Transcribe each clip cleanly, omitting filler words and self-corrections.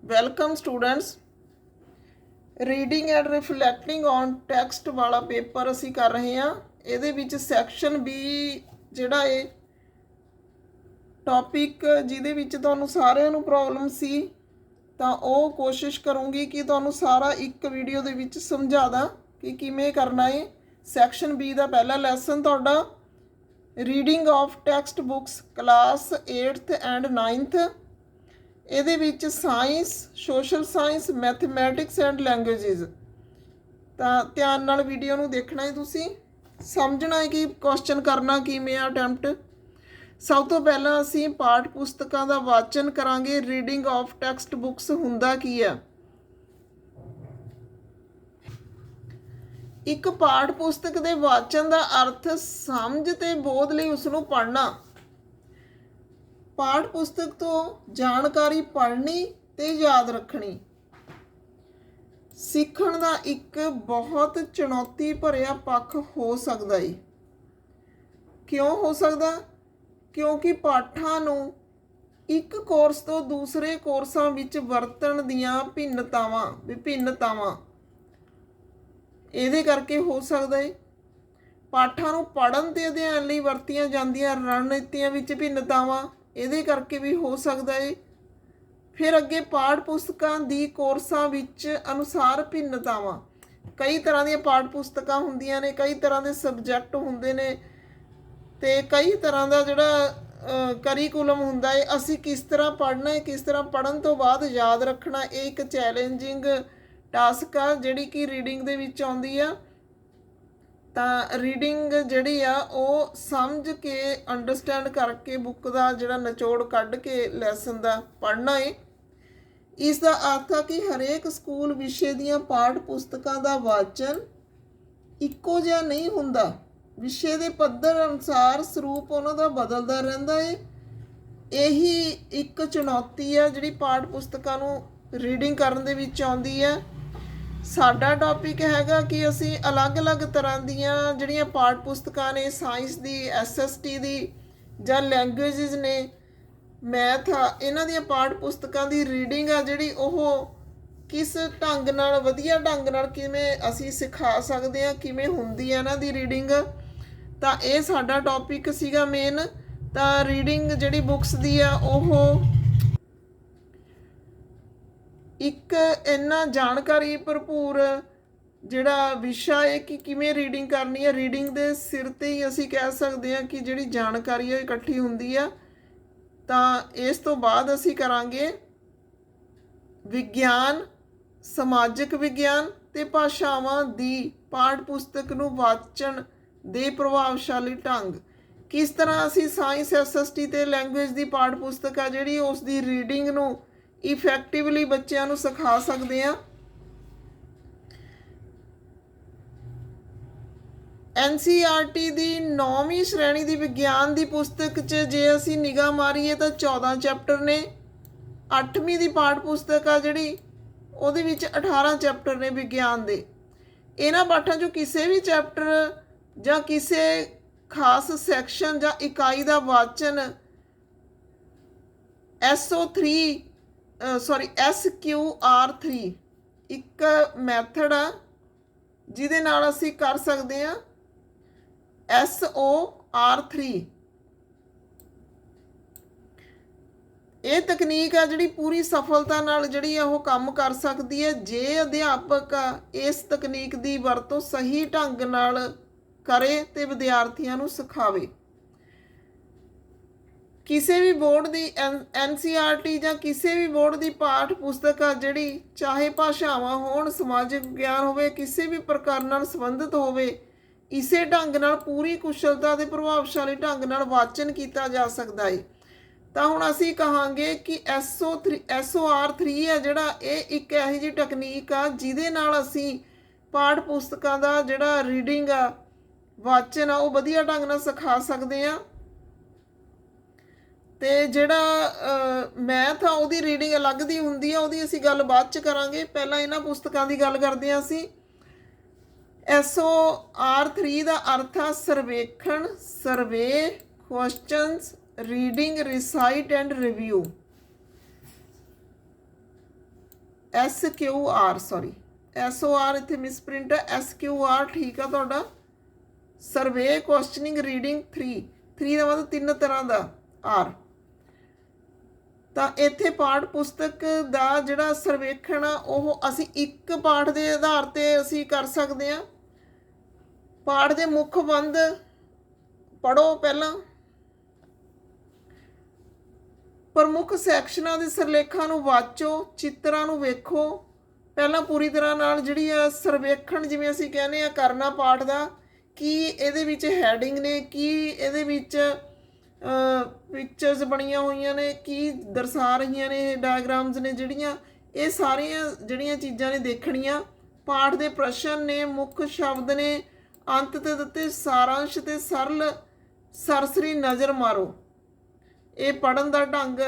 Welcome students. Reading and reflecting on text वाला paper असी कर रहे हैं। ये सैक्शन बी जिहड़ा है टॉपिक जिहदे विच तुहानूं सारिਆਂ ਨੂੰ प्रॉब्लम सी ਤਾਂ ਉਹ कोशिश करूँगी कि तुहानूं सारा एक वीडियो दे विच समझा दा कि किवें करना है। सैक्शन बी का पहला लैसन तुहाडा reading of text books class 8th and 9th। ਇਹਦੇ ਵਿੱਚ science, social science, mathematics and languages. ਤਾਂ ਧਿਆਨ ਨਾਲ ਵੀਡੀਓ ਨੂੰ ਦੇਖਣਾ ਹੈ, ਤੁਸੀਂ ਸਮਝਣਾ ਹੈ ਕਿ ਕੁਐਸਚਨ ਕਰਨਾ ਕਿਵੇਂ ਆ ਅਟੈਂਪਟ। ਸਭ ਤੋਂ ਪਹਿਲਾਂ ਅਸੀਂ ਪਾਠ ਪੁਸਤਕਾਂ ਦਾ ਵਾਚਨ ਕਰਾਂਗੇ। ਰੀਡਿੰਗ ਆਫ ਟੈਕਸਟ ਬੁੱਕਸ ਹੁੰਦਾ ਕੀ ਆ? ਇੱਕ ਪਾਠ ਪੁਸਤਕ ਦੇ ਵਾਚਨ ਦਾ ਅਰਥ ਸਮਝ ਤੇ ਬੋਧ ਲਈ ਉਸ ਨੂੰ ਪੜ੍ਹਨਾ। पाठ पुस्तक तो जानकारी पढ़नी ते याद रखनी सीखण दा एक बहुत चुनौती भरिया पक्ष हो सकता है। क्यों हो सकता? क्योंकि पाठां नूं एक कोर्स तो दूसरे कोर्सां विच वरतण दीआं विभिन्नतावां इहदे करके हो सकता है। पाठां नूं पढ़न ते अध्ययन लई वरतीआं जांदिआं रणनीतियां विच भिन्नतावां ਇਹਦੇ ਕਰਕੇ ਵੀ ਹੋ ਸਕਦਾ ਹੈ। ਫਿਰ ਅੱਗੇ ਪਾਠ ਪੁਸਤਕਾਂ ਦੀ ਕੋਰਸਾਂ ਵਿੱਚ ਅਨੁਸਾਰ ਭਿੰਨਤਾਵਾਂ। ਕਈ ਤਰ੍ਹਾਂ ਦੀਆਂ ਪਾਠ ਪੁਸਤਕਾਂ ਹੁੰਦੀਆਂ ਨੇ, ਕਈ ਤਰ੍ਹਾਂ ਦੇ ਸਬਜੈਕਟ ਹੁੰਦੇ ਨੇ ਤੇ ਕਈ ਤਰ੍ਹਾਂ ਦਾ ਜਿਹੜਾ ਕਰਿਕੂਲਮ ਹੁੰਦਾ ਹੈ। ਅਸੀਂ ਕਿਸ ਤਰ੍ਹਾਂ ਪੜ੍ਹਨਾ ਹੈ, ਕਿਸ ਤਰ੍ਹਾਂ ਪੜ੍ਹਨ ਤੋਂ ਬਾਅਦ ਯਾਦ ਰੱਖਣਾ, ਇਹ ਇੱਕ ਚੈਲੰਜਿੰਗ ਟਾਸਕ ਆ ਜਿਹੜੀ ਕਿ ਰੀਡਿੰਗ ਦੇ ਵਿੱਚ ਆਉਂਦੀ ਆ। ਤਾਂ ਰੀਡਿੰਗ ਜਿਹੜੀ ਆ ਉਹ ਸਮਝ ਕੇ ਅੰਡਰਸਟੈਂਡ ਕਰਕੇ ਬੁੱਕ ਦਾ ਜਿਹੜਾ ਨਿਚੋੜ ਕੱਢ ਕੇ ਲੈਸਨ ਦਾ ਪੜ੍ਹਨਾ ਹੈ। ਇਸ ਦਾ ਅਰਥ ਆ ਕਿ ਹਰੇਕ ਸਕੂਲ ਵਿਸ਼ੇ ਦੀਆਂ ਪਾਠ ਪੁਸਤਕਾਂ ਦਾ ਵਾਚਨ ਇੱਕੋ ਜਿਹਾ ਨਹੀਂ ਹੁੰਦਾ। ਵਿਸ਼ੇ ਦੇ ਪੱਧਰ ਅਨੁਸਾਰ ਸਰੂਪ ਉਹਨਾਂ ਦਾ ਬਦਲਦਾ ਰਹਿੰਦਾ ਹੈ। ਇਹੀ ਇੱਕ ਚੁਣੌਤੀ ਆ ਜਿਹੜੀ ਪਾਠ ਪੁਸਤਕਾਂ ਨੂੰ ਰੀਡਿੰਗ ਕਰਨ ਦੇ ਵਿੱਚ ਆਉਂਦੀ ਹੈ। ਸਾਡਾ ਟੌਪਿਕ ਹੈਗਾ ਕਿ ਅਸੀਂ ਅਲੱਗ-ਅਲੱਗ ਤਰ੍ਹਾਂ ਦੀਆਂ ਜਿਹੜੀਆਂ ਪਾਠ ਪੁਸਤਕਾਂ ਨੇ, ਸਾਇੰਸ ਦੀ, SST ਦੀ ਜਾਂ ਲੈਂਗੁਏਜਿਸ ਨੇ, ਮੈਥ ਆ, ਇਹਨਾਂ ਦੀਆਂ ਪਾਠ ਪੁਸਤਕਾਂ ਦੀ ਰੀਡਿੰਗ ਆ ਜਿਹੜੀ ਉਹ ਕਿਸ ਢੰਗ ਨਾਲ, ਵਧੀਆ ਢੰਗ ਨਾਲ ਕਿਵੇਂ ਅਸੀਂ ਸਿਖਾ ਸਕਦੇ ਹਾਂ, ਕਿਵੇਂ ਹੁੰਦੀ ਹੈ ਇਹਨਾਂ ਦੀ ਰੀਡਿੰਗ। ਤਾਂ ਇਹ ਸਾਡਾ ਟੌਪਿਕ ਸੀਗਾ ਮੇਨ। ਤਾਂ ਰੀਡਿੰਗ ਜਿਹੜੀ ਬੁੱਕਸ ਦੀ ਆ ਉਹ ਇੱਕ ਇੰਨਾ ਜਾਣਕਾਰੀ ਭਰਪੂਰ ਜਿਹੜਾ ਵਿਸ਼ਾ ਹੈ ਕਿ ਕਿਵੇਂ ਰੀਡਿੰਗ ਕਰਨੀ ਹੈ। ਰੀਡਿੰਗ ਦੇ ਸਿਰ 'ਤੇ ਹੀ ਅਸੀਂ ਕਹਿ ਸਕਦੇ ਹਾਂ ਕਿ ਜਿਹੜੀ ਜਾਣਕਾਰੀ ਹੈ ਇਕੱਠੀ ਹੁੰਦੀ ਆ। ਤਾਂ ਇਸ ਤੋਂ ਬਾਅਦ ਅਸੀਂ ਕਰਾਂਗੇ ਵਿਗਿਆਨ, ਸਮਾਜਿਕ ਵਿਗਿਆਨ ਅਤੇ ਭਾਸ਼ਾਵਾਂ ਦੀ ਪਾਠ ਪੁਸਤਕ ਨੂੰ ਵਾਚਣ ਦੇ ਪ੍ਰਭਾਵਸ਼ਾਲੀ ਢੰਗ। ਕਿਸ ਤਰ੍ਹਾਂ ਅਸੀਂ ਸਾਇੰਸ, SST ਅਤੇ ਲੈਂਗੁਏਜ ਦੀ ਪਾਠ ਪੁਸਤਕ ਆ ਜਿਹੜੀ ਉਸ ਦੀ ਰੀਡਿੰਗ ਨੂੰ ਇਫੈਕਟਿਵਲੀ ਬੱਚਿਆਂ ਨੂੰ ਸਿਖਾ ਸਕਦੇ ਹਾਂ। NCERT ਦੀ 9ਵੀਂ ਸ਼੍ਰੇਣੀ ਦੀ ਵਿਗਿਆਨ ਦੀ ਪੁਸਤਕ 'ਚ ਜੇ ਅਸੀਂ ਨਿਗਾਹ ਮਾਰੀਏ ਤਾਂ 14 ਚੈਪਟਰ ਨੇ। 8ਵੀਂ ਦੀ ਪਾਠ ਪੁਸਤਕ ਆ ਜਿਹੜੀ ਉਹਦੇ ਵਿੱਚ 18 ਚੈਪਟਰ ਨੇ ਵਿਗਿਆਨ ਦੇ। ਇਹਨਾਂ ਪਾਠਾਂ 'ਚੋਂ ਕਿਸੇ ਵੀ ਚੈਪਟਰ ਜਾਂ ਕਿਸੇ ਖਾਸ ਸੈਕਸ਼ਨ ਜਾਂ ਇਕਾਈ ਦਾ ਵਾਚਨ SQR3 ਇੱਕ ਮੈਥਡ ਆ ਜਿਹਦੇ ਨਾਲ ਅਸੀਂ ਕਰ ਸਕਦੇ ਹਾਂ। SOR3 ਇਹ ਤਕਨੀਕ ਆ ਜਿਹੜੀ ਪੂਰੀ ਸਫਲਤਾ ਨਾਲ ਜਿਹੜੀ ਆ ਉਹ ਕੰਮ ਕਰ ਸਕਦੀ ਹੈ ਜੇ ਅਧਿਆਪਕ ਇਸ ਤਕਨੀਕ ਦੀ ਵਰਤੋਂ ਸਹੀ ਢੰਗ ਨਾਲ ਕਰੇ ਤੇ ਵਿਦਿਆਰਥੀਆਂ ਨੂੰ ਸਿਖਾਵੇ। ਕਿਸੇ ਵੀ ਬੋਰਡ ਦੀ NCERT ਜਾਂ ਕਿਸੇ ਵੀ ਬੋਰਡ ਦੀ ਪਾਠ ਪੁਸਤਕ ਆ ਜਿਹੜੀ ਚਾਹੇ ਭਾਸ਼ਾਵਾਂ ਹੋਣ, ਸਮਾਜਿਕ ਵਿਗਿਆਨ ਹੋਵੇ, ਕਿਸੇ ਵੀ ਪ੍ਰਕਾਰ ਨਾਲ ਸੰਬੰਧਿਤ ਹੋਵੇ, ਇਸੇ ਢੰਗ ਨਾਲ ਪੂਰੀ ਕੁਸ਼ਲਤਾ ਅਤੇ ਪ੍ਰਭਾਵਸ਼ਾਲੀ ਢੰਗ ਨਾਲ ਵਾਚਨ ਕੀਤਾ ਜਾ ਸਕਦਾ ਹੈ। ਤਾਂ ਹੁਣ ਅਸੀਂ ਕਹਾਂਗੇ ਕਿ SOR3 ਆ ਜਿਹੜਾ ਇਹ ਇੱਕ ਇਹੋ ਜਿਹੀ ਟੈਕਨੀਕ ਆ ਜਿਹਦੇ ਨਾਲ ਅਸੀਂ ਪਾਠ ਪੁਸਤਕਾਂ ਦਾ ਜਿਹੜਾ ਰੀਡਿੰਗ ਆ, ਵਾਚਨ ਆ, ਉਹ ਵਧੀਆ ਢੰਗ ਨਾਲ ਸਿਖਾ ਸਕਦੇ ਹਾਂ। ਅਤੇ ਜਿਹੜਾ ਮੈਥ ਆ ਉਹਦੀ ਰੀਡਿੰਗ ਅਲੱਗ ਦੀ ਹੁੰਦੀ ਆ, ਉਹਦੀ ਅਸੀਂ ਗੱਲ ਬਾਅਦ 'ਚ ਕਰਾਂਗੇ। ਪਹਿਲਾਂ ਇਹਨਾਂ ਪੁਸਤਕਾਂ ਦੀ ਗੱਲ ਕਰਦੇ ਹਾਂ ਅਸੀਂ। SOR3 ਦਾ ਅਰਥ ਆ ਸਰਵੇਖਣ, survey, questions, reading, recite and review. SQR sorry SOR इत्थे मिसप्रिंट है, SQR ठीक है तुहाडा। सर्वे क्वेश्चनिंग रीडिंग 3 ਦਾ ਮਤਲਬ 3 ਤਰ੍ਹਾਂ ਦਾ R। ਤਾਂ ਇੱਥੇ ਪਾਠ ਪੁਸਤਕ ਦਾ ਜਿਹੜਾ ਸਰਵੇਖਣ ਆ ਉਹ ਅਸੀਂ ਇੱਕ ਪਾਠ ਦੇ ਆਧਾਰ 'ਤੇ ਅਸੀਂ ਕਰ ਸਕਦੇ ਹਾਂ। ਪਾਠ ਦੇ ਮੁੱਖ ਬੰਦ ਪੜ੍ਹੋ ਪਹਿਲਾਂ, ਪ੍ਰਮੁੱਖ ਸੈਕਸ਼ਨਾਂ ਦੇ ਸਿਰਲੇਖਾਂ ਨੂੰ ਵਾਚੋ, ਚਿੱਤਰਾਂ ਨੂੰ ਵੇਖੋ। ਪਹਿਲਾਂ ਪੂਰੀ ਤਰ੍ਹਾਂ ਨਾਲ ਜਿਹੜੀ ਆ ਸਰਵੇਖਣ ਜਿਵੇਂ ਅਸੀਂ ਕਹਿੰਦੇ ਆ ਕਰਨਾ ਪਾਠ ਦਾ, ਕੀ ਇਹਦੇ ਵਿੱਚ ਹੈਡਿੰਗ ਨੇ, ਕੀ ਇਹਦੇ ਵਿੱਚ ਪਿਕਚਰਸ ਬਣੀਆਂ ਹੋਈਆਂ ਨੇ, ਕੀ ਦਰਸਾ ਰਹੀਆਂ ਨੇ ਇਹ ਡਾਇਗਰਾਮਸ ਨੇ ਜਿਹੜੀਆਂ, ਇਹ ਸਾਰੀਆਂ ਜਿਹੜੀਆਂ ਚੀਜ਼ਾਂ ਨੇ ਦੇਖਣੀਆਂ। ਪਾਠ ਦੇ ਪ੍ਰਸ਼ਨ ਨੇ, ਮੁੱਖ ਸ਼ਬਦ ਨੇ, ਅੰਤ ਤੇ ਦਿੱਤੇ ਸਾਰਾਂਸ਼ ਤੇ ਸਰਲ ਸਰਸਰੀ ਨਜ਼ਰ ਮਾਰੋ। ਇਹ ਪੜ੍ਹਨ ਦਾ ਢੰਗ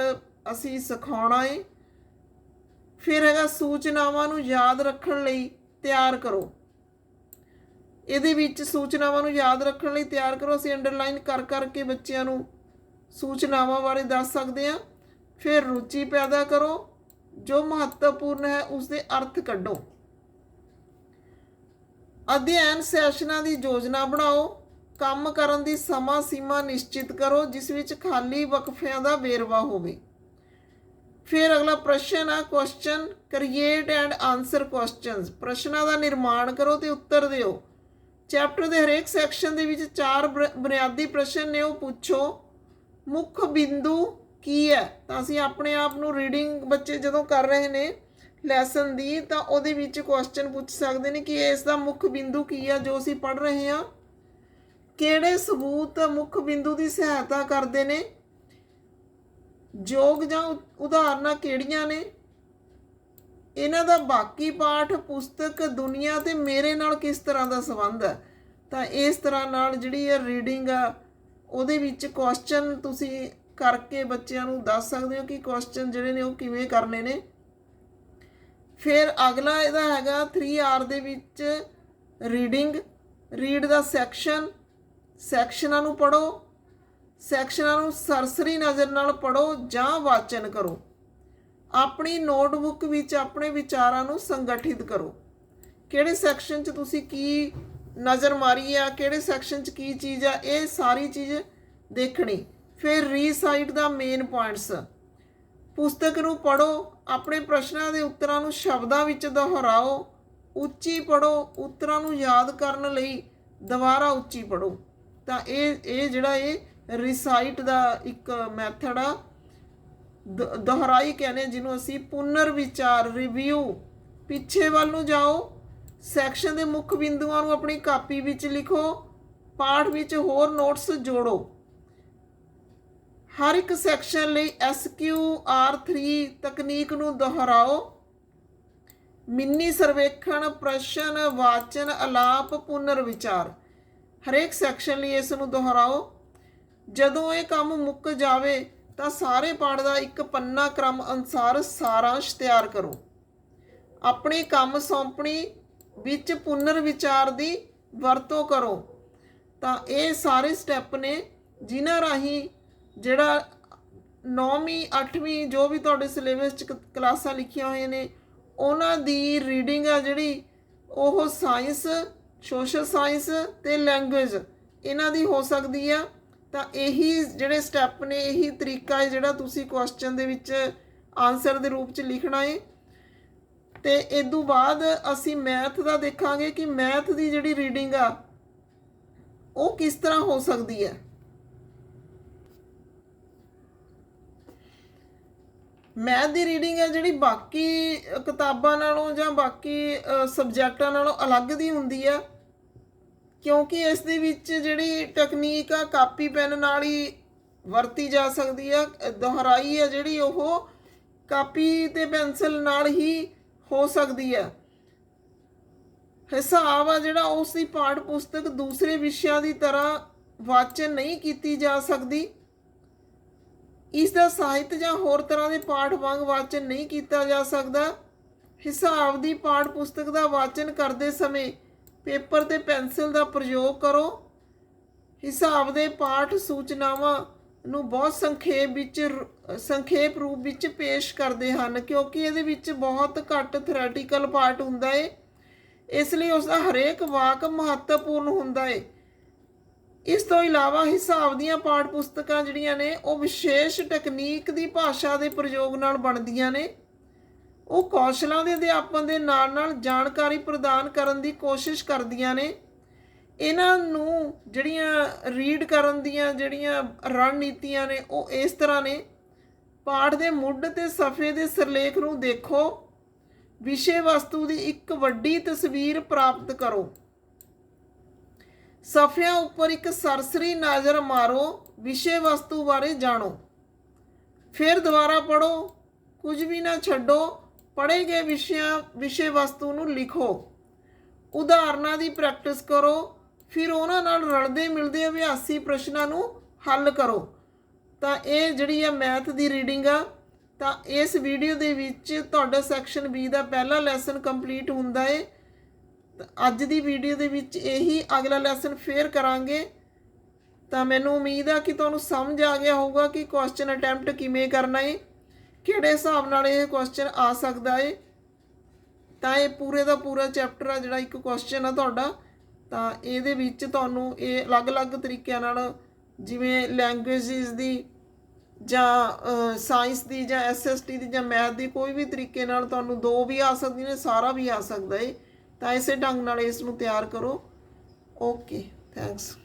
ਅਸੀਂ ਸਿਖਾਉਣਾ ਹੈ। ਫਿਰ ਹੈਗਾ ਸੂਚਨਾਵਾਂ ਨੂੰ ਯਾਦ ਰੱਖਣ ਲਈ ਤਿਆਰ ਕਰੋ। ਇਹਦੇ ਵਿੱਚ ਸੂਚਨਾਵਾਂ ਨੂੰ ਯਾਦ ਰੱਖਣ ਲਈ ਤਿਆਰ ਕਰੋ, ਅਸੀਂ ਅੰਡਰਲਾਈਨ ਕਰ ਕਰਕੇ ਬੱਚਿਆਂ ਨੂੰ ਸੂਚਨਾਵਾਂ ਬਾਰੇ ਦੱਸ ਸਕਦੇ ਹਾਂ। ਫਿਰ ਰੁਚੀ ਪੈਦਾ ਕਰੋ, ਜੋ ਮਹੱਤਵਪੂਰਨ ਹੈ ਉਸ ਦੇ ਅਰਥ ਕੱਢੋ। ਅਧਿਐਨ ਸੈਸ਼ਨਾਂ ਦੀ ਯੋਜਨਾ ਬਣਾਓ। ਕੰਮ ਕਰਨ ਦੀ ਸਮਾਂ ਸੀਮਾ ਨਿਸ਼ਚਿਤ ਕਰੋ ਜਿਸ ਵਿੱਚ ਖਾਲੀ ਵਕਫਿਆਂ ਦਾ ਵੇਰਵਾ ਹੋਵੇ। ਫਿਰ ਅਗਲਾ ਪ੍ਰਸ਼ਨ ਆ question create and answer questions. ਪ੍ਰਸ਼ਨਾਂ ਦਾ ਨਿਰਮਾਣ ਕਰੋ ਤੇ ਉੱਤਰ ਦਿਓ। ਚੈਪਟਰ ਦੇ ਹਰੇਕ ਸੈਕਸ਼ਨ ਦੇ ਵਿੱਚ 4 ਬੁਨਿਆਦੀ ਪ੍ਰਸ਼ਨ ਨੇ, ਉਹ ਪੁੱਛੋ। ਮੁੱਖ ਬਿੰਦੂ ਕੀ ਹੈ? ਤਾਂ ਅਸੀਂ ਆਪਣੇ ਆਪ ਨੂੰ ਰੀਡਿੰਗ ਬੱਚੇ ਜਦੋਂ ਕਰ ਰਹੇ ਨੇ ਲੈਸਨ ਦੀ, ਤਾਂ ਉਹਦੇ ਵਿੱਚ ਕੁਐਸਚਨ ਪੁੱਛ ਸਕਦੇ ਨੇ ਕਿ ਇਸ ਦਾ ਮੁੱਖ ਬਿੰਦੂ ਕੀ ਹੈ ਜੋ ਅਸੀਂ ਪੜ੍ਹ ਰਹੇ ਹਾਂ। ਕਿਹੜੇ ਸਬੂਤ ਮੁੱਖ ਬਿੰਦੂ ਦੀ ਸਹਾਇਤਾ ਕਰਦੇ ਨੇ? ਯੋਗ ਜਾਂ ਉਦਾਹਰਨਾਂ ਕਿਹੜੀਆਂ ਨੇ? ਇਹਨਾਂ ਦਾ ਬਾਕੀ ਪਾਠ ਪੁਸਤਕ ਦੁਨੀਆ ਤੇ ਮੇਰੇ ਨਾਲ ਕਿਸ ਤਰ੍ਹਾਂ ਦਾ ਸੰਬੰਧ ਹੈ? ਤਾਂ ਇਸ ਤਰ੍ਹਾਂ ਨਾਲ ਜਿਹੜੀ ਇਹ ਰੀਡਿੰਗ ਆ ਉਹਦੇ ਵਿੱਚ ਕੁਐਸਚਨ ਤੁਸੀਂ ਕਰਕੇ ਬੱਚਿਆਂ ਨੂੰ ਦੱਸ ਸਕਦੇ ਹੋ ਕਿ ਕੁਐਸਚਨ ਜਿਹੜੇ ਨੇ ਉਹ ਕਿਵੇਂ ਕਰਨੇ ਨੇ। ਫਿਰ ਅਗਲਾ ਇਹਦਾ ਹੈਗਾ 3R ਦੇ ਵਿੱਚ ਰੀਡਿੰਗ। ਰੀਡ ਦਾ ਸੈਕਸ਼ਨਾਂ ਨੂੰ ਪੜ੍ਹੋ, ਸੈਕਸ਼ਨਾਂ ਨੂੰ ਸਰਸਰੀ ਨਜ਼ਰ ਨਾਲ ਪੜ੍ਹੋ ਜਾਂ ਵਾਚਨ ਕਰੋ। ਆਪਣੀ ਨੋਟਬੁੱਕ ਵਿੱਚ ਆਪਣੇ ਵਿਚਾਰਾਂ ਨੂੰ ਸੰਗਠਿਤ ਕਰੋ। ਕਿਹੜੇ ਸੈਕਸ਼ਨ 'ਚ ਤੁਸੀਂ ਕੀ ਨਜ਼ਰ ਮਾਰੀ ਆ, ਕਿਹੜੇ ਸੈਕਸ਼ਨ 'ਚ ਕੀ ਚੀਜ਼ ਆ, ਇਹ ਸਾਰੀ ਚੀਜ਼ ਦੇਖਣੀ। ਫਿਰ ਰੀਸਾਈਟ ਦਾ ਮੇਨ ਪੁਆਇੰਟਸ। ਪੁਸਤਕ ਨੂੰ ਪੜ੍ਹੋ, ਆਪਣੇ ਪ੍ਰਸ਼ਨਾਂ ਦੇ ਉੱਤਰਾਂ ਨੂੰ ਸ਼ਬਦਾਂ ਵਿੱਚ ਦੁਹਰਾਓ, ਉੱਚੀ ਪੜ੍ਹੋ, ਉੱਤਰਾਂ ਨੂੰ ਯਾਦ ਕਰਨ ਲਈ ਦੁਬਾਰਾ ਉੱਚੀ ਪੜ੍ਹੋ। ਤਾਂ ਇਹ ਜਿਹੜਾ ਇਹ ਰੀਸਾਈਟ ਦਾ ਇੱਕ ਮੈਥਡ ਆ, ਦੁਹਰਾਈ ਕਹਿੰਦੇ ਜਿਹਨੂੰ ਅਸੀਂ, ਪੁਨਰ ਵਿਚਾਰ ਰਿਵਿਊ। ਪਿੱਛੇ ਵੱਲ ਨੂੰ ਜਾਓ, ਸੈਕਸ਼ਨ ਦੇ ਮੁੱਖ ਬਿੰਦੂਆਂ ਨੂੰ ਆਪਣੀ ਕਾਪੀ ਵਿੱਚ ਲਿਖੋ, ਪਾਠ ਵਿੱਚ ਹੋਰ ਨੋਟਸ ਜੋੜੋ। ਹਰ ਇੱਕ ਸੈਕਸ਼ਨ ਲਈ SQR3 ਤਕਨੀਕ ਨੂੰ ਦੁਹਰਾਓ। ਮਿੰਨੀ ਸਰਵੇਖਣ, ਪ੍ਰਸ਼ਨ, ਵਾਚਨ, ਅਲਾਪ, ਪੁਨਰ ਵਿਚਾਰ। ਹਰੇਕ ਸੈਕਸ਼ਨ ਲਈ ਇਸ ਨੂੰ ਦੁਹਰਾਓ। ਜਦੋਂ ਇਹ ਕੰਮ ਮੁੱਕ ਜਾਵੇ ਤਾਂ ਸਾਰੇ ਪਾਠ ਦਾ ਇੱਕ ਪੰਨਾ ਕ੍ਰਮ ਅਨੁਸਾਰ ਸਾਰਾਂਸ਼ ਤਿਆਰ ਕਰੋ। ਆਪਣੀ ਕੰਮ ਸੌਂਪਣੀ ਵਿੱਚ ਪੁਨਰ ਵਿਚਾਰ ਦੀ ਵਰਤੋਂ ਕਰੋ। ਤਾਂ ਇਹ ਸਾਰੇ ਸਟੈਪ ਨੇ ਜਿਨ੍ਹਾਂ ਰਾਹੀਂ ਜਿਹੜਾ 9ਵੀਂ 8ਵੀਂ ਜੋ ਵੀ ਤੁਹਾਡੇ ਸਿਲੇਬਸ 'ਚ ਕਲਾਸਾਂ ਲਿਖੀਆਂ ਹੋਈਆਂ ਨੇ ਉਹਨਾਂ ਦੀ ਰੀਡਿੰਗ ਆ ਜਿਹੜੀ ਉਹ ਸਾਇੰਸ, ਸੋਸ਼ਲ ਸਾਇੰਸ ਅਤੇ ਲੈਂਗੁਏਜ ਇਹਨਾਂ ਦੀ ਹੋ ਸਕਦੀ ਆ। ਤਾਂ ਇਹੀ ਜਿਹੜੇ ਸਟੈਪ ਨੇ, ਇਹੀ ਤਰੀਕਾ ਹੈ ਜਿਹੜਾ ਤੁਸੀਂ ਕੁਐਸਚਨ ਦੇ ਵਿੱਚ ਆਨਸਰ ਦੇ ਰੂਪ 'ਚ ਲਿਖਣਾ ਹੈ। ਅਤੇ ਇਸ ਤੋਂ ਬਾਅਦ ਅਸੀਂ ਮੈਥ ਦਾ ਦੇਖਾਂਗੇ ਕਿ ਮੈਥ ਦੀ ਜਿਹੜੀ ਰੀਡਿੰਗ ਆ ਉਹ ਕਿਸ ਤਰ੍ਹਾਂ ਹੋ ਸਕਦੀ ਹੈ। ਮੈਥ ਦੀ ਰੀਡਿੰਗ ਹੈ ਜਿਹੜੀ ਬਾਕੀ ਕਿਤਾਬਾਂ ਨਾਲੋਂ ਜਾਂ ਬਾਕੀ ਸਬਜੈਕਟਾਂ ਨਾਲੋਂ ਅਲੱਗ ਦੀ ਹੁੰਦੀ ਆ, ਕਿਉਂਕਿ ਇਸ ਦੇ ਵਿੱਚ ਜਿਹੜੀ ਟੈਕਨੀਕ ਆ ਕਾਪੀ ਪੈਨ ਨਾਲ ਹੀ ਵਰਤੀ ਜਾ ਸਕਦੀ ਆ। ਦੁਹਰਾਈ ਆ ਜਿਹੜੀ ਉਹ ਕਾਪੀ ਅਤੇ ਪੈਨਸਿਲ ਨਾਲ ਹੀ ਹੋ ਸਕਦੀ ਹੈ। ਹਿਸਾਬ ਆ ਜਿਹੜਾ ਉਸ ਦੀ ਪਾਠ ਪੁਸਤਕ ਦੂਸਰੇ ਵਿਸ਼ਿਆਂ ਦੀ ਤਰ੍ਹਾਂ ਵਾਚਨ ਨਹੀਂ ਕੀਤੀ ਜਾ ਸਕਦੀ। ਇਸ ਦਾ ਸਾਹਿਤ ਜਾਂ ਹੋਰ ਤਰ੍ਹਾਂ ਦੇ ਪਾਠ ਵਾਂਗ ਵਾਚਨ ਨਹੀਂ ਕੀਤਾ ਜਾ ਸਕਦਾ। ਹਿਸਾਬ ਦੀ ਪਾਠ ਪੁਸਤਕ ਦਾ ਵਾਚਨ ਕਰਦੇ ਸਮੇਂ ਪੇਪਰ ਅਤੇ ਪੈਨਸਿਲ ਦਾ ਪ੍ਰਯੋਗ ਕਰੋ। ਹਿਸਾਬ ਦੇ ਪਾਠ ਸੂਚਨਾਵਾਂ ਨੂੰ ਬਹੁਤ ਸੰਖੇਪ ਰੂਪ ਵਿੱਚ ਪੇਸ਼ ਕਰਦੇ ਹਨ, ਕਿਉਂਕਿ ਇਹਦੇ ਵਿੱਚ ਬਹੁਤ ਘੱਟ ਥਿਓਰੈਟੀਕਲ ਪਾਰਟ ਹੁੰਦਾ ਹੈ, ਇਸ ਲਈ ਉਸ ਦਾ ਹਰੇਕ ਵਾਕ ਮਹੱਤਵਪੂਰਨ ਹੁੰਦਾ ਹੈ। ਇਸ ਤੋਂ ਇਲਾਵਾ ਹਿਸਾਬ ਦੀਆਂ ਪਾਠ ਪੁਸਤਕਾਂ ਜਿਹੜੀਆਂ ਨੇ ਉਹ ਵਿਸ਼ੇਸ਼ ਟੈਕਨੀਕ ਦੀ ਭਾਸ਼ਾ ਦੇ ਪ੍ਰਯੋਗ ਨਾਲ ਬਣਦੀਆਂ ਨੇ। ਉਹ ਕੌਸ਼ਲਾਂ ਦੇ ਅਧਿਆਪਨ ਦੇ ਨਾਲ ਨਾਲ ਜਾਣਕਾਰੀ ਪ੍ਰਦਾਨ ਕਰਨ ਦੀ ਕੋਸ਼ਿਸ਼ ਕਰਦੀਆਂ ਨੇ। ਇਹਨਾਂ ਨੂੰ ਜਿਹੜੀਆਂ ਰੀਡ ਕਰਨ ਦੀਆਂ ਜਿਹੜੀਆਂ ਰਣਨੀਤੀਆਂ ਨੇ ਉਹ ਇਸ ਤਰ੍ਹਾਂ ਨੇ। ਪਾਠ ਦੇ ਮੁੱਢ ਤੇ ਸਫ਼ੇ ਦੇ ਸਿਰਲੇਖ ਨੂੰ ਦੇਖੋ, ਵਿਸ਼ੇ ਵਸਤੂ ਦੀ ਇੱਕ ਵੱਡੀ ਤਸਵੀਰ ਪ੍ਰਾਪਤ ਕਰੋ, ਸਫ਼ਿਆਂ ਉੱਪਰ ਇੱਕ ਸਰਸਰੀ ਨਜ਼ਰ ਮਾਰੋ, ਵਿਸ਼ੇ ਵਸਤੂ ਬਾਰੇ ਜਾਣੋ, ਫਿਰ ਦੁਬਾਰਾ ਪੜ੍ਹੋ, ਕੁਝ ਵੀ ਨਾ ਛੱਡੋ, ਪੜ੍ਹੇ ਗਏ ਵਿਸ਼ੇ ਵਸਤੂ ਨੂੰ ਲਿਖੋ, ਉਦਾਹਰਨਾਂ ਦੀ ਪ੍ਰੈਕਟਿਸ ਕਰੋ, ਫਿਰ ਉਹਨਾਂ ਨਾਲ ਰਲਦੇ ਮਿਲਦੇ ਅਭਿਆਸੀ ਪ੍ਰਸ਼ਨਾਂ ਨੂੰ ਹੱਲ ਕਰੋ। ਤਾਂ ਇਹ ਜਿਹੜੀ ਆ ਮੈਥ ਦੀ ਰੀਡਿੰਗ ਆ। ਤਾਂ ਇਸ ਵੀਡੀਓ ਦੇ ਵਿੱਚ ਤੁਹਾਡਾ ਸੈਕਸ਼ਨ ਬੀ ਦਾ ਪਹਿਲਾ ਲੈਸਨ ਕੰਪਲੀਟ ਹੁੰਦਾ ਹੈ। ਅੱਜ ਦੀ ਵੀਡੀਓ ਦੇ ਵਿੱਚ ਇਹੀ ਅਗਲਾ ਲੈਸਨ ਫੇਰ ਕਰਾਂਗੇ। ਤਾਂ ਮੈਨੂੰ ਉਮੀਦ ਆ ਕਿ ਤੁਹਾਨੂੰ ਸਮਝ ਆ ਗਿਆ ਹੋਊਗਾ ਕਿ ਕੁਐਸਚਨ ਅਟੈਂਪਟ ਕਿਵੇਂ ਕਰਨਾ ਹੈ, ਕਿਹੜੇ ਹਿਸਾਬ ਨਾਲ ਇਹ ਕੁਐਸਚਨ ਆ ਸਕਦਾ ਹੈ। ਤਾਂ ਇਹ ਪੂਰੇ ਦਾ ਪੂਰਾ ਚੈਪਟਰ ਆ ਜਿਹੜਾ ਇੱਕ ਕੁਐਸਚਨ ਆ ਤੁਹਾਡਾ। ਤਾਂ ਇਹਦੇ ਵਿੱਚ ਤੁਹਾਨੂੰ ਇਹ ਅਲੱਗ-ਅਲੱਗ ਤਰੀਕਿਆਂ ਨਾਲ, ਜਿਵੇਂ ਲੈਂਗੁਏਜਿਸ ਦੀ ਜਾਂ ਸਾਇੰਸ ਦੀ ਜਾਂ SST ਦੀ ਜਾਂ ਮੈਥ ਦੀ, ਕੋਈ ਵੀ ਤਰੀਕੇ ਨਾਲ ਤੁਹਾਨੂੰ 2 ਵੀ ਆ ਸਕਦੀਆਂ ਨੇ, ਸਾਰਾ ਵੀ ਆ ਸਕਦਾ ਹੈ। ਤਾਂ ਇਸੇ ਢੰਗ ਨਾਲ ਇਸ ਨੂੰ ਤਿਆਰ ਕਰੋ। Okay, thanks.